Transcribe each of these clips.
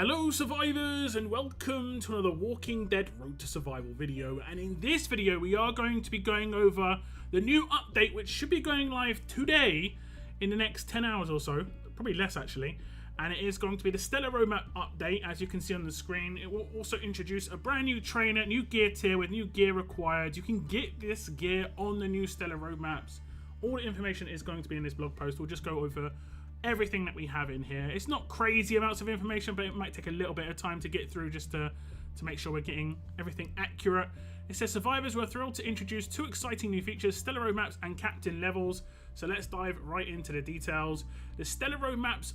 Hello survivors and welcome to another Walking Dead Road to Survival video, and in this video we are going to be going over the new update which should be going live today in the next 10 hours or so, probably less actually, and it is going to be the Stellar Roadmap update. As you can see on the screen, it will also introduce a brand new trainer, new gear tier with new gear required. You can get this gear on the new Stellar Roadmaps. All the information is going to be in this blog post. We'll just go over everything that we have in here. It's not crazy amounts of information, but it might take a little bit of time to get through just to make sure we're getting everything accurate. It says survivors were thrilled to introduce two exciting new features, Stellar Roadmaps and Captain Levels. So let's dive right into the details. The Stellar Roadmaps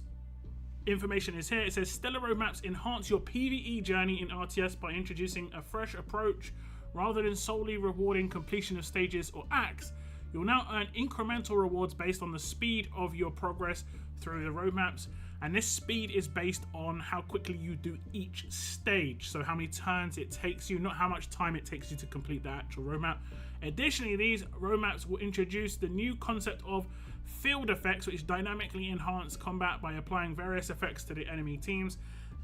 information is here. It says Stellar Roadmaps enhance your PvE journey in RTS by introducing a fresh approach. Rather than solely rewarding completion of stages or acts, you'll now earn incremental rewards based on the speed of your progress through the roadmaps, and this speed is based on how quickly you do each stage, so how many turns it takes you, not how much time it takes you to complete the actual roadmap. Additionally, these roadmaps will introduce the new concept of field effects, which dynamically enhance combat by applying various effects to the enemy teams.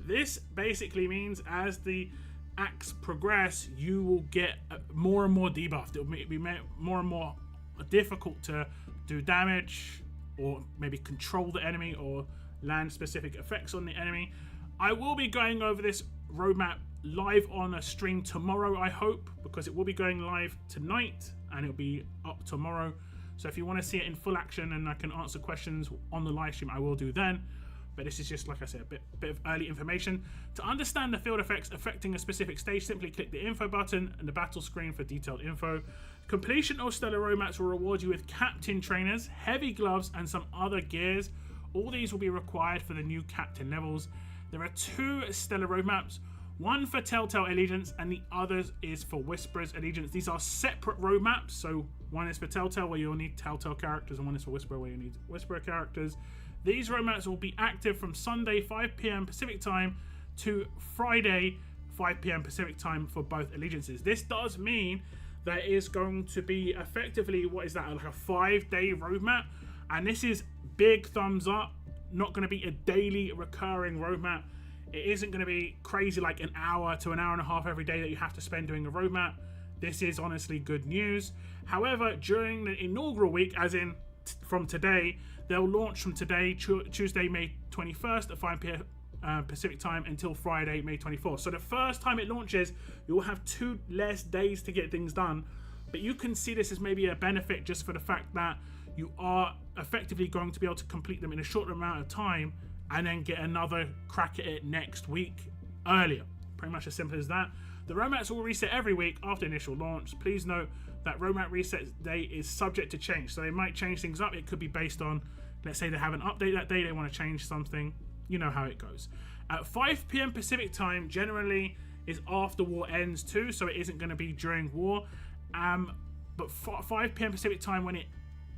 This basically means as the acts progress, you will get more and more debuffed. It will be more and more difficult to do damage or maybe control the enemy or land specific effects on the enemy. I will be going over this roadmap live on a stream tomorrow, I hope, because it will be going live tonight and it'll be up tomorrow. So if you want to see it in full action and I can answer questions on the live stream, I will do then. But this is just, like I said, a bit of early information. To understand the field effects affecting a specific stage, simply click the info button and the battle screen for detailed info. Completion of Stellar Roadmaps will reward you with Captain Trainers, Heavy Gloves, and some other gears. All these will be required for the new Captain levels. There are two Stellar Roadmaps, one for Telltale Allegiance and the other is for Whisperer's Allegiance. These are separate roadmaps, so one is for Telltale where you'll need Telltale characters and one is for Whisperer where you need Whisperer characters. These roadmaps will be active from Sunday 5 PM Pacific time to Friday 5 PM Pacific time for both allegiances. This does mean that it is going to be effectively, what is that, like a 5-day roadmap, and this is big thumbs up. Not going to be a daily recurring roadmap. It isn't going to be crazy like an hour to an hour and a half every day that you have to spend doing a roadmap. This is honestly good news. However, during the inaugural week, as in from today, they'll launch from today, Tuesday, May 21st at 5 PM Pacific time until Friday, May 24th. So the first time it launches, you'll have 2 less days to get things done. But you can see this as maybe a benefit just for the fact that you are effectively going to be able to complete them in a shorter amount of time and then get another crack at it next week earlier. Pretty much as simple as that. The roadmaps will reset every week after initial launch. Please note that roadmap reset day is subject to change. So they might change things up. It could be based on, let's say they have an update that day, they want to change something. You know how it goes. At 5 PM Pacific time generally is after war ends too, so it isn't going to be during war. But 5 PM Pacific time when it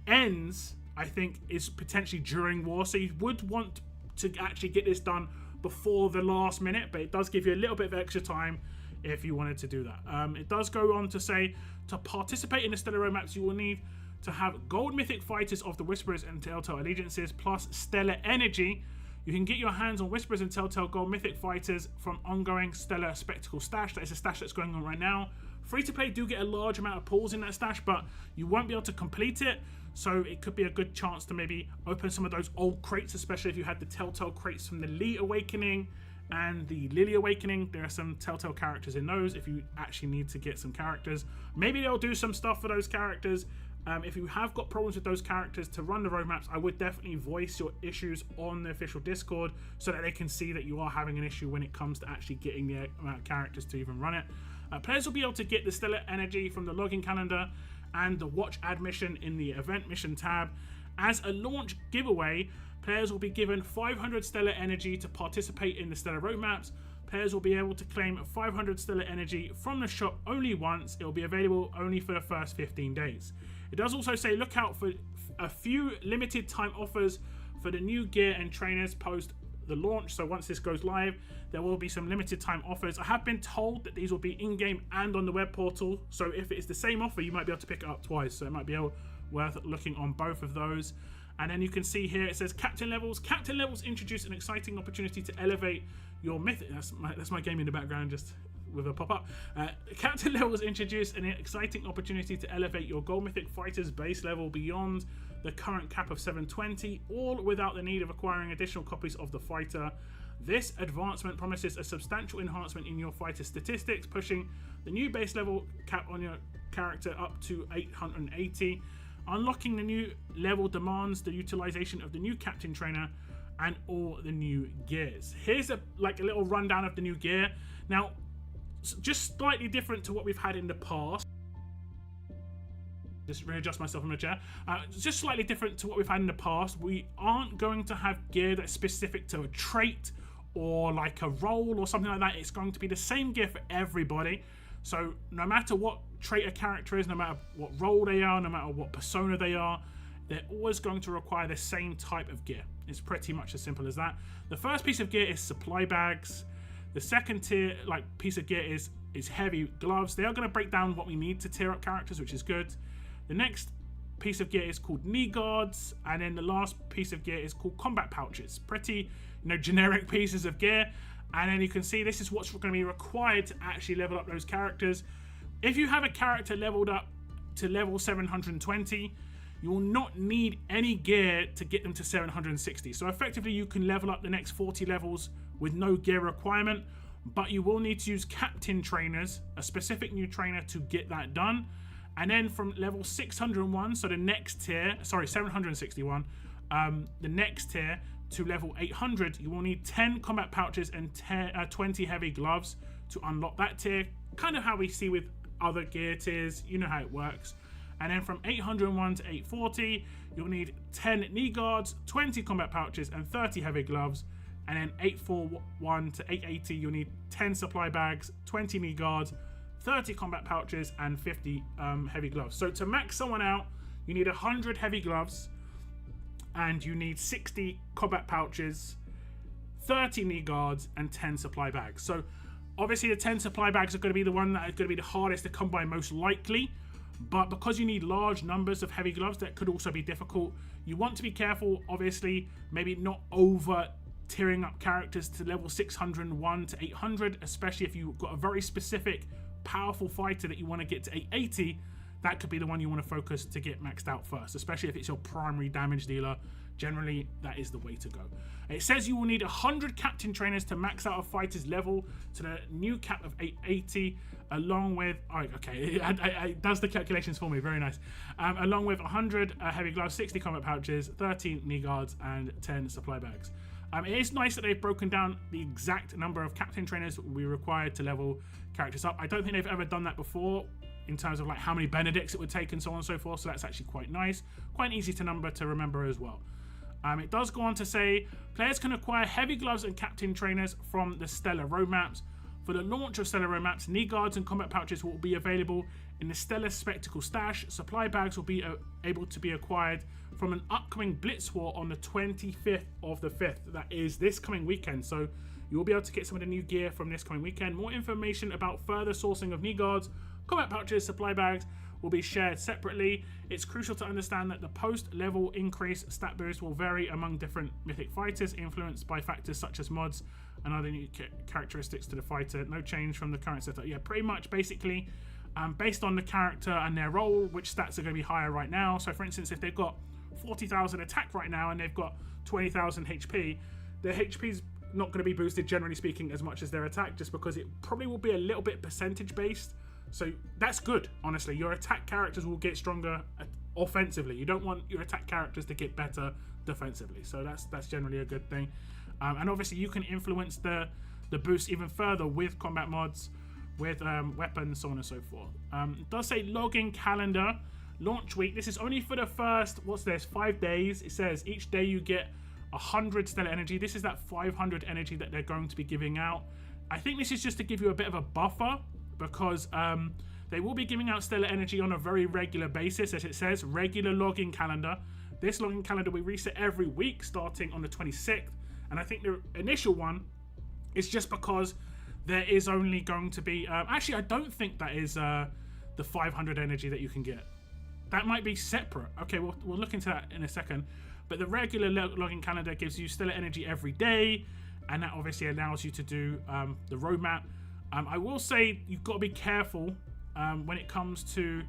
ends, I think, is potentially during war. So you would want to actually get this done before the last minute, but it does give you a little bit of extra time if you wanted to do that. It does go on to say, to participate in the Stellar Roadmaps, you will need to have Gold Mythic Fighters of the Whisperers and Telltale Allegiances plus Stellar Energy. You can get your hands on Whisperers and Telltale Gold Mythic Fighters from ongoing Stellar Spectacle stash. That is a stash that's going on right now. Free to play do get a large amount of pulls in that stash, but you won't be able to complete it. So it could be a good chance to maybe open some of those old crates, especially if you had the Telltale crates from the Lee Awakening and the Lily Awakening. There are some Telltale characters in those if you actually need to get some characters. Maybe they'll do some stuff for those characters. If you have got problems with those characters to run the roadmaps, I would definitely voice your issues on the official Discord so that they can see that you are having an issue when it comes to actually getting the amount of characters to even run it. Players will be able to get the Stellar Energy from the login calendar and the watch admission in the event mission tab. As a launch giveaway, players will be given 500 Stellar Energy to participate in the Stellar Roadmaps. Players will be able to claim 500 Stellar Energy from the shop only once. It will be available only for the first 15 days. It does also say look out for a few limited time offers for the new gear and trainers post the launch. So once this goes live, there will be some limited time offers. I have been told that these will be in-game and on the web portal. So if it is the same offer, you might be able to pick it up twice. So it might be worth looking on both of those. And then you can see here it says Captain Levels. Captain Levels introduce an exciting opportunity to elevate your mythic. That's my game in the background, just with a pop-up. Captain levels introduce an exciting opportunity to elevate your gold mythic fighter's base level beyond the current cap of 720, all without the need of acquiring additional copies of the fighter. This advancement promises a substantial enhancement in your fighter statistics, pushing the new base level cap on your character up to 880. Unlocking the new level demands the utilization of the new captain trainer and all the new gears. Here's a little rundown of the new gear. Now, just slightly different to what we've had in the past. Just readjust myself from the chair. Just slightly different to what we've had in the past. We aren't going to have gear that's specific to a trait or like a role or something like that. It's going to be the same gear for everybody. So no matter what trait a character is, no matter what role they are, no matter what persona they are, they're always going to require the same type of gear. It's pretty much as simple as that. The first piece of gear is supply bags. The second tier piece of gear is heavy gloves. They are going to break down what we need to tier up characters, which is good. The next piece of gear is called knee guards, and then the last piece of gear is called combat pouches. Pretty, generic pieces of gear. And then you can see this is what's going to be required to actually level up those characters. If you have a character leveled up to level 720, you will not need any gear to get them to 760. So effectively you can level up the next 40 levels with no gear requirement, but you will need to use captain trainers, a specific new trainer, to get that done. And then from level 601, so the next tier, sorry, 761, the next tier to level 800, you will need 10 combat pouches and 20 heavy gloves to unlock that tier. Kind of how we see with other gear tiers, you know how it works. And then from 801 to 840, you'll need 10 knee guards, 20 combat pouches, and 30 heavy gloves. And then 841 to 880, you'll need 10 supply bags, 20 knee guards, 30 combat pouches, and 50 heavy gloves. So to max someone out, you need 100 heavy gloves, and you need 60 combat pouches, 30 knee guards, and 10 supply bags. So obviously the 10 supply bags are going to be the one that is going to be the hardest to come by most likely. But because you need large numbers of heavy gloves, that could also be difficult. You want to be careful, obviously, maybe not over tiering up characters to level 601 to 800, especially if you've got a very specific, powerful fighter that you want to get to 880. That could be the one you want to focus to get maxed out first, especially if it's your primary damage dealer. Generally, that is the way to go. It says you will need 100 captain trainers to max out a fighter's level to the new cap of 880, along with... Oh, okay, it does the calculations for me. Very nice. Along with 100 heavy gloves, 60 combat pouches, 13 knee guards, and 10 supply bags. It is nice that they've broken down the exact number of captain trainers we required to level characters up. I don't think they've ever done that before, in terms of how many Benedicts it would take and so on and so forth. So that's actually quite nice. Quite easy to remember as well. It does go on to say, players can acquire heavy gloves and captain trainers from the Stellar roadmaps. For the launch of Stellar roadmaps, knee guards and combat pouches will be available in the Stellar Spectacle stash. Supply bags will be able to be acquired from an upcoming Blitz War on the 25th of the 5th. That is this coming weekend. So you will be able to get some of the new gear from this coming weekend. More information about further sourcing of knee guards, combat pouches, supply bags will be shared separately. It's crucial to understand that the post-level increase stat boost will vary among different mythic fighters, influenced by factors such as mods and other new characteristics to the fighter. No change from the current setup. Yeah, pretty much basically based on the character and their role, which stats are going to be higher right now. So for instance, if they've got 40,000 attack right now and they've got 20,000 HP, their HP's not going to be boosted, generally speaking, as much as their attack, just because it probably will be a little bit percentage based. So that's good, honestly. Your attack characters will get stronger offensively. You don't want your attack characters to get better defensively. So that's generally a good thing. And obviously you can influence the boost even further with combat mods, with weapons, so on and so forth. It does say login calendar, launch week. This is only for the first, 5 days. It says each day you get 100 stellar energy. This is that 500 energy that they're going to be giving out. I think this is just to give you a bit of a buffer, because they will be giving out stellar energy on a very regular basis. As it says, regular login calendar. This login calendar we reset every week starting on the 26th, and I think the initial one is just because there is only going to be actually I don't think that is the 500 energy that you can get. That might be separate. Okay, we'll look into that in a second. But the regular login calendar gives you stellar energy every day, and that obviously allows you to do the roadmap. I will say you've got to be careful when it comes to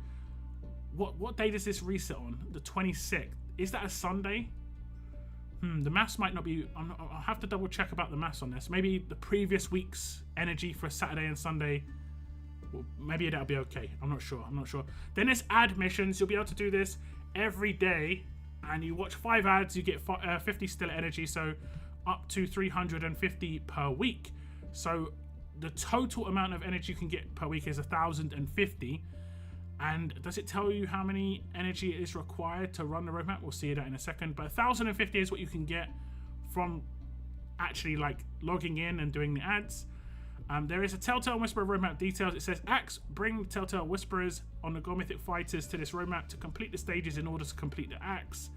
what day does this reset on? The 26th. Is that a Sunday? The maths might not be. I'll have to double check about the maths on this. Maybe the previous week's energy for Saturday and Sunday. Well, maybe that'll be okay. I'm not sure. Then there's ad missions. You'll be able to do this every day, and you watch 5 ads. You get 50 still energy, so up to 350 per week. So the total amount of energy you can get per week is 1,050. And does it tell you how many energy is required to run the roadmap? We'll see that in a second. But 1,050 is what you can get from actually like logging in and doing the ads. There is a Telltale Whisperer roadmap details. It says, Axe, bring Telltale Whisperers on the Gold Mythic Fighters to this roadmap to complete the stages in order to complete the Axe.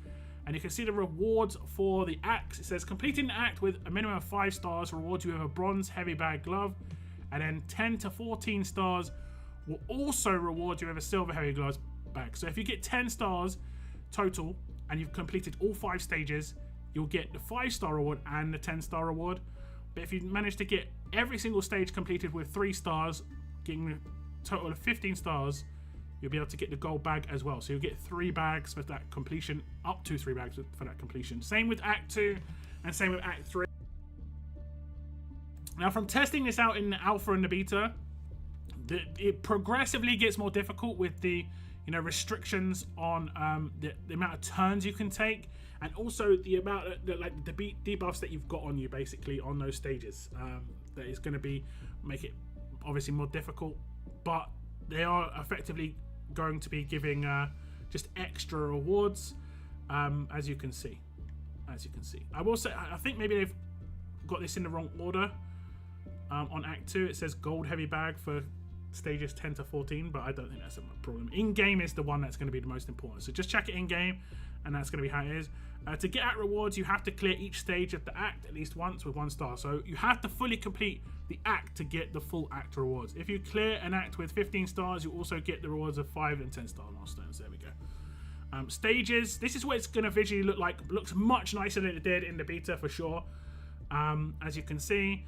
And you can see the rewards for the Axe. It says, completing the Act with a minimum of 5 stars rewards you with a bronze heavy bag glove. And then 10 to 14 stars will also reward you with a silver heavy gloves bag. So if you get 10 stars total and you've completed all 5 stages, you'll get the 5-star reward and the 10-star reward. But if you manage to get every single stage completed with 3 stars, getting a total of 15 stars, you'll be able to get the gold bag as well. So you'll get 3 bags for that completion, up to 3 bags for that completion. Same with Act 2 and same with Act 3. Now from testing this out in the alpha and the beta, it progressively gets more difficult with the restrictions on the amount of turns you can take, and also the amount of the debuffs that you've got on you basically on those stages. That is going to make it obviously more difficult, but they are effectively going to be giving just extra rewards, as you can see. I will say I think maybe they've got this in the wrong order. On Act 2 it says gold heavy bag for stages 10 to 14, but I don't think that's a problem. In-game is the one that's going to be the most important, so just check it in-game and that's going to be how it is. To get Act rewards, you have to clear each stage of the Act at least once with 1 star, so you have to fully complete the Act to get the full Act rewards. If you clear an Act with 15 stars, you also get the rewards of 5 and 10 star milestones. There we go. Stages, this is what it's going to visually look like. It looks much nicer than it did in the beta for sure. As you can see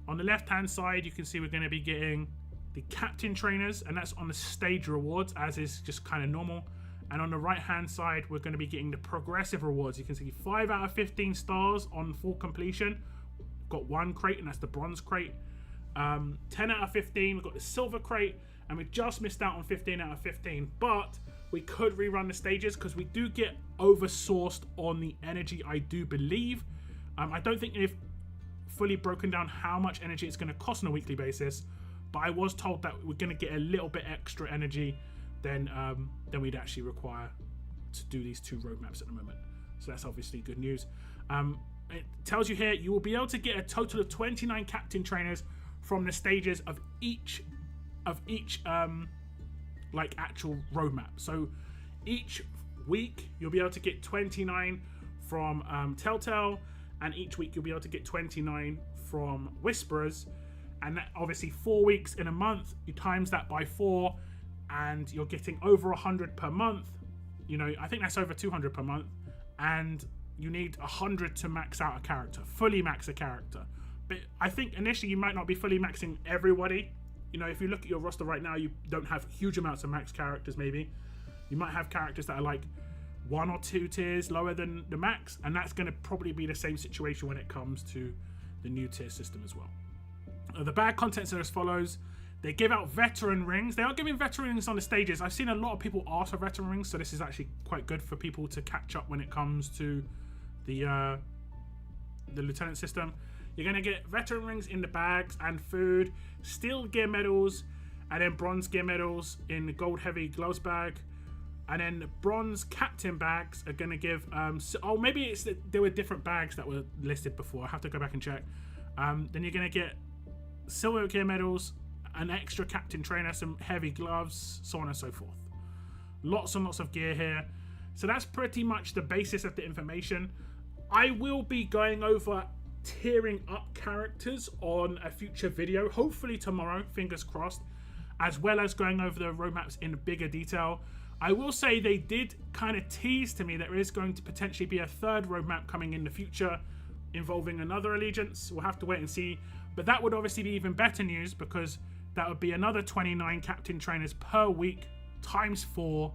on the left hand side, you can see we're going to be getting the captain trainers, and that's on the stage rewards, as is just kind of normal. And on the right hand side, we're going to be getting the progressive rewards. You can see 5 out of 15 stars on full completion. We've got 1 crate, and that's the bronze crate. 10 out of 15, we've got the silver crate, and we just missed out on 15 out of 15. But we could rerun the stages because we do get oversourced on the energy, I do believe. I don't think they've fully broken down how much energy it's going to cost on a weekly basis, but I was told that we're going to get a little bit extra energy than we'd actually require to do these 2 roadmaps at the moment. So that's obviously good news. It tells you here you will be able to get a total of 29 captain trainers from the stages of each like actual roadmap. So each week you'll be able to get 29 from Telltale, and each week you'll be able to get 29 from Whisperers. And that obviously 4 weeks in a month, you times that by 4 and you're getting over 100 per month. I think that's over 200 per month, and you need 100 to max out a character, fully max a character. But I think initially you might not be fully maxing everybody. If you look at your roster right now, you don't have huge amounts of max characters. Maybe you might have characters that are like 1 or 2 tiers lower than the max, and that's going to probably be the same situation when it comes to the new tier system as well. The bag contents are as follows. They give out veteran rings. They are giving veteran rings on the stages. I've seen a lot of people ask for veteran rings, so this is actually quite good for people to catch up when it comes to the lieutenant system. You're going to get veteran rings in the bags and food, steel gear medals, and then bronze gear medals in the gold heavy gloves bag. And then the bronze captain bags are going to give... maybe it's that there were different bags that were listed before. I have to go back and check. Then you're going to get silver gear medals, an extra captain trainer, some heavy gloves, so on and so forth. Lots and lots of gear here. So that's pretty much the basis of the information. I will be going over tiering up characters on a future video, hopefully tomorrow, fingers crossed, as well as going over the roadmaps in bigger detail. I will say they did kind of tease to me that there is going to potentially be a 3rd roadmap coming in the future, involving another allegiance. We'll have to wait and see. But that would obviously be even better news, because that would be another 29 captain trainers per week times 4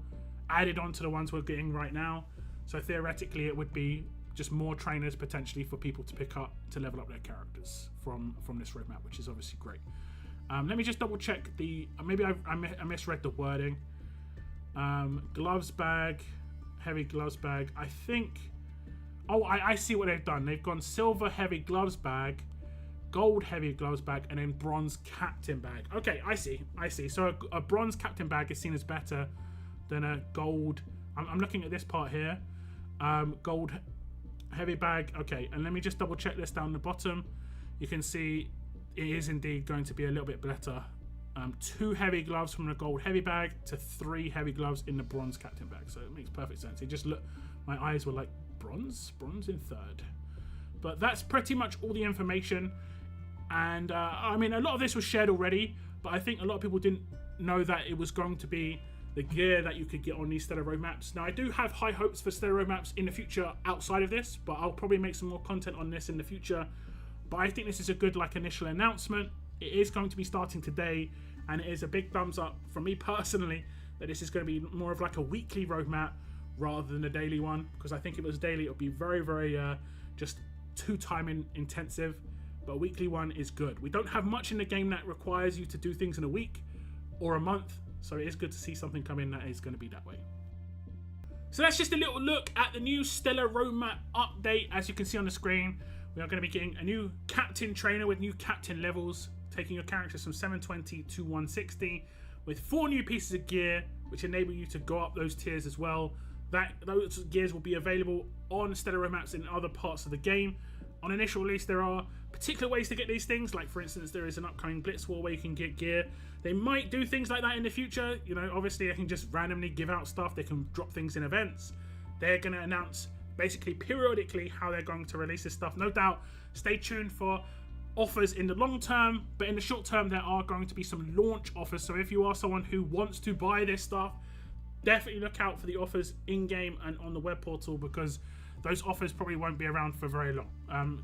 added on to the ones we're getting right now. So theoretically it would be just more trainers potentially for people to pick up to level up their characters from this roadmap, which is obviously great. Let me just double check the, maybe I misread the wording. Gloves bag, heavy gloves bag, I think, oh, I see what they've done. They've gone silver heavy gloves bag, gold heavy gloves bag, and then bronze captain bag. Okay, I see. So a bronze captain bag is seen as better than a gold. I'm looking at this part here. Gold heavy bag. Okay, and let me just double check this down the bottom. You can see it is indeed going to be a little bit better. 2 heavy gloves from the gold heavy bag to 3 heavy gloves in the bronze captain bag. So it makes perfect sense. It just look, my eyes were like, bronze in 3rd. But that's pretty much all the information. And I mean, a lot of this was shared already, but I think a lot of people didn't know that it was going to be the gear that you could get on these stellar roadmaps. Now, I do have high hopes for stellar roadmaps in the future outside of this, but I'll probably make some more content on this in the future. But I think this is a good initial announcement. It is going to be starting today, and it is a big thumbs up from me personally that this is going to be more of like a weekly roadmap rather than a daily one, because I think if it was daily, it would be very, very just too time intensive. But a weekly one is good. We don't have much in the game that requires you to do things in a week or a month, so it is good to see something come in that is going to be that way. So that's just a little look at the new Stellar Roadmap update. As you can see on the screen, we are going to be getting a new captain trainer with new captain levels, taking your characters from 720 to 160, with 4 new pieces of gear, which enable you to go up those tiers as well. Those gears will be available on Stellar Roadmaps in other parts of the game. On initial release, there are particular ways to get these things, like for instance, there is an upcoming Blitz War where you can get gear. They might do things like that in the future. You know, obviously they can just randomly give out stuff. They can drop things in events. They're going to announce basically periodically how they're going to release this stuff. No doubt, stay tuned for offers in the long term, but in the short term, there are going to be some launch offers. So if you are someone who wants to buy this stuff, definitely look out for the offers in-game and on the web portal, because those offers probably won't be around for very long.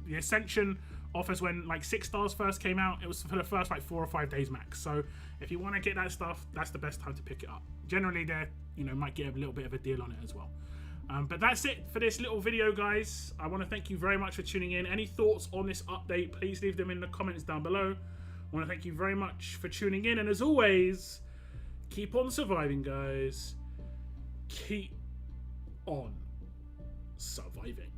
The Ascension offers, when like 6 stars first came out, it was for the first like 4 or 5 days max. So if you want to get that stuff, that's the best time to pick it up. Generally, they might get a little bit of a deal on it as well. But that's it for this little video, guys. I want to thank you very much for tuning in. Any thoughts on this update, please leave them in the comments down below. I want to thank you very much for tuning in, and as always, keep on surviving, guys. Keep on surviving.